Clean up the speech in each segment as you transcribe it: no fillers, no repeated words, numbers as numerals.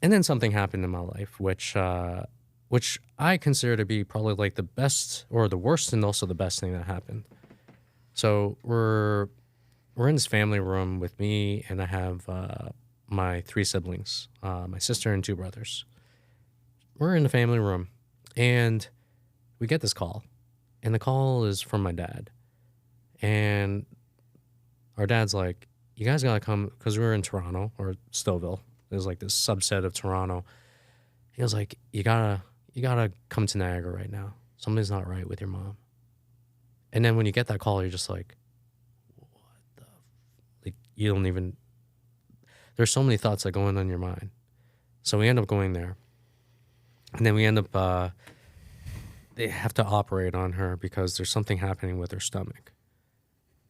And then something happened in my life, which I consider to be probably like the best or the worst and also the best thing that happened. So we're in this family room with me, and I have my three siblings, my sister and two brothers. We're in the family room, and we get this call, and the call is from my dad. And our dad's like, "You guys gotta come," because we were in Toronto or Stouffville. There's like this subset of Toronto. He was like, "You gotta come to Niagara right now. Something's not right with your mom." And then when you get that call, you're just like, like you don't even. There's so many thoughts that go on your mind. So we end up going there, and then we end up. They have to operate on her because there's something happening with her stomach.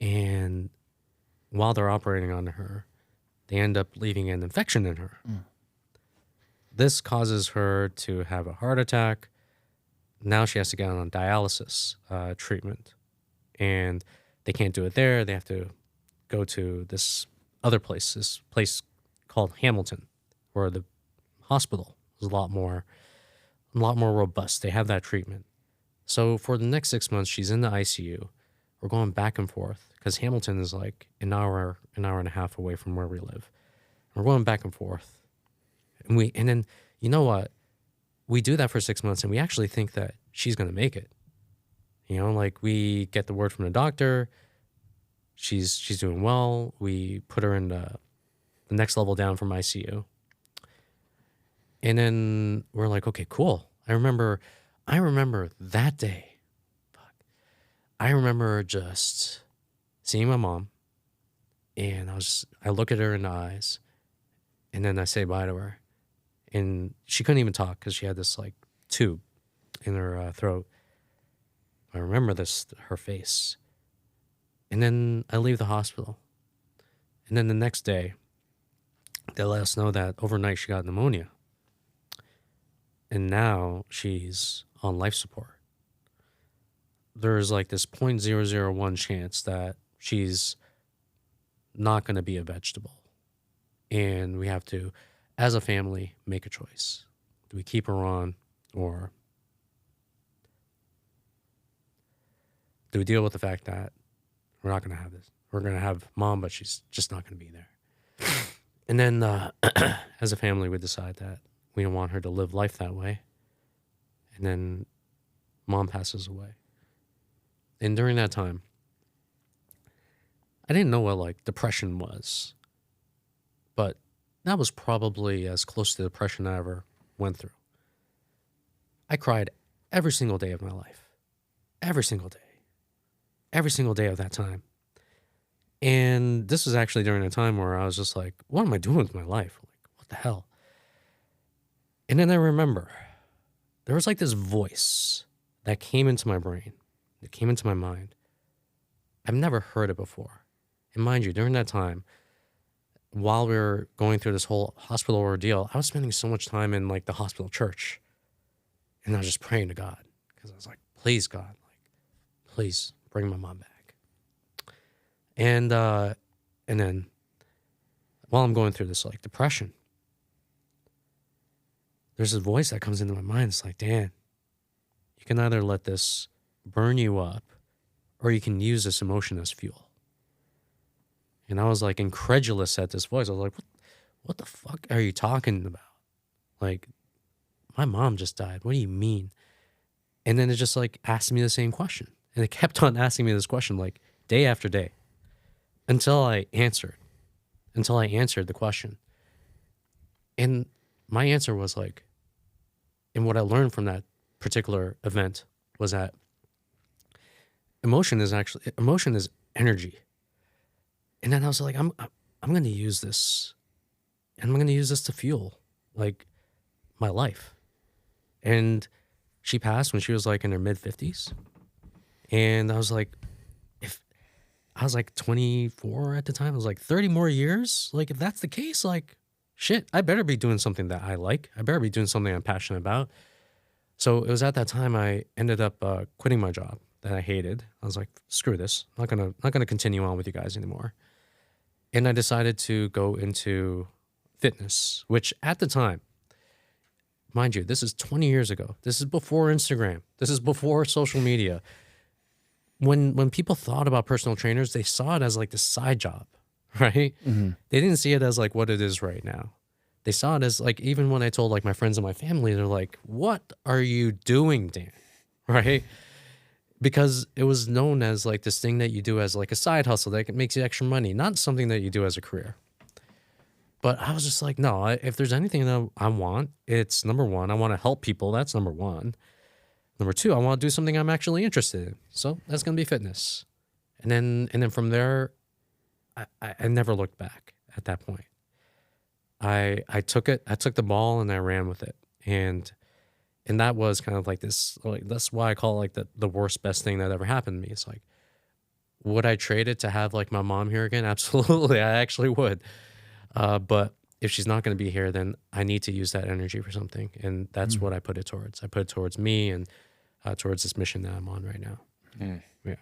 And while they're operating on her, they end up leaving an infection in her. This causes her to have a heart attack. Now she has to get on dialysis treatment. And they can't do it there. They have to go to this this place called Hamilton, where the hospital is a lot more robust. They have that treatment. So for the next 6 months, she's in the ICU. We're going back and forth because Hamilton is like an hour and a half away from where we live. We're going back and forth, and then you know what? We do that for 6 months, and we actually think that she's gonna make it. You know, like we get the word from the doctor, she's doing well. We put her in the next level down from ICU, and then we're like, okay, cool. I remember that day. Fuck. I remember just seeing my mom, and I look at her in the eyes, and then I say bye to her, and she couldn't even talk because she had this like tube in her throat. I remember her face, and then I leave the hospital, and then the next day, they let us know that overnight she got pneumonia, and now she's on life support. There's like this 0.001 chance that she's not going to be a vegetable. And we have to, as a family, make a choice. Do we keep her on, or do we deal with the fact that we're not going to have this? We're going to have mom, but she's just not going to be there. And then as a family, we decide that we don't want her to live life that way. And then mom passes away. And during that time, I didn't know what like depression was, but that was probably as close to depression I ever went through. I cried every single day of my life. Every single day. Every single day of that time. And this was actually during a time where I was just like, what am I doing with my life? Like, what the hell? And then I remember there was like this voice that came into my brain, that came into my mind. I've never heard it before. And mind you, during that time, while we were going through this whole hospital ordeal, I was spending so much time in like the hospital church. And I was just praying to God because I was like, please, God, like, please bring my mom back. And then while I'm going through this like depression, there's a voice that comes into my mind. It's like, Dan, you can either let this burn you up, or you can use this emotion as fuel. And I was like incredulous at this voice. I was like, what the fuck are you talking about? Like, my mom just died. What do you mean? And then it just like asked me the same question. And it kept on asking me this question like day after day until I answered the question. And my answer was like, and what I learned from that particular event was that emotion is energy. And then I was like, I'm going to use this, and I'm going to use this to fuel like my life. And she passed when she was like in her mid-50s. And I was like, if I was like 24 at the time, I was like 30 more years. Like, if that's the case, like, shit, I better be doing something that I like. I better be doing something I'm passionate about. So it was at that time I ended up quitting my job that I hated. I was like, screw this. I'm not gonna continue on with you guys anymore. And I decided to go into fitness, which at the time mind you, this is 20 years ago. This is before Instagram. This is before social media. When people thought about personal trainers, they saw it as like this side job, right? Mm-hmm. They didn't see it as like what it is right now. They saw it as like, even when I told like my friends and my family, they're like, what are you doing, Dan? Right? Because it was known as like this thing that you do as like a side hustle that makes you extra money, not something that you do as a career. But I was just like, no, if there's anything that I want, it's number one, I want to help people. That's number one. Number two, I want to do something I'm actually interested in. So that's going to be fitness. And then from there, I never looked back at that point. I took the ball and I ran with it. And that was kind of like this, like, that's why I call it like the worst, best thing that ever happened to me. It's like, would I trade it to have like my mom here again? Absolutely. I actually would. But if she's not going to be here, then I need to use that energy for something. And that's what I put it towards. I put it towards me and towards this mission that I'm on right now. Mm. Yeah.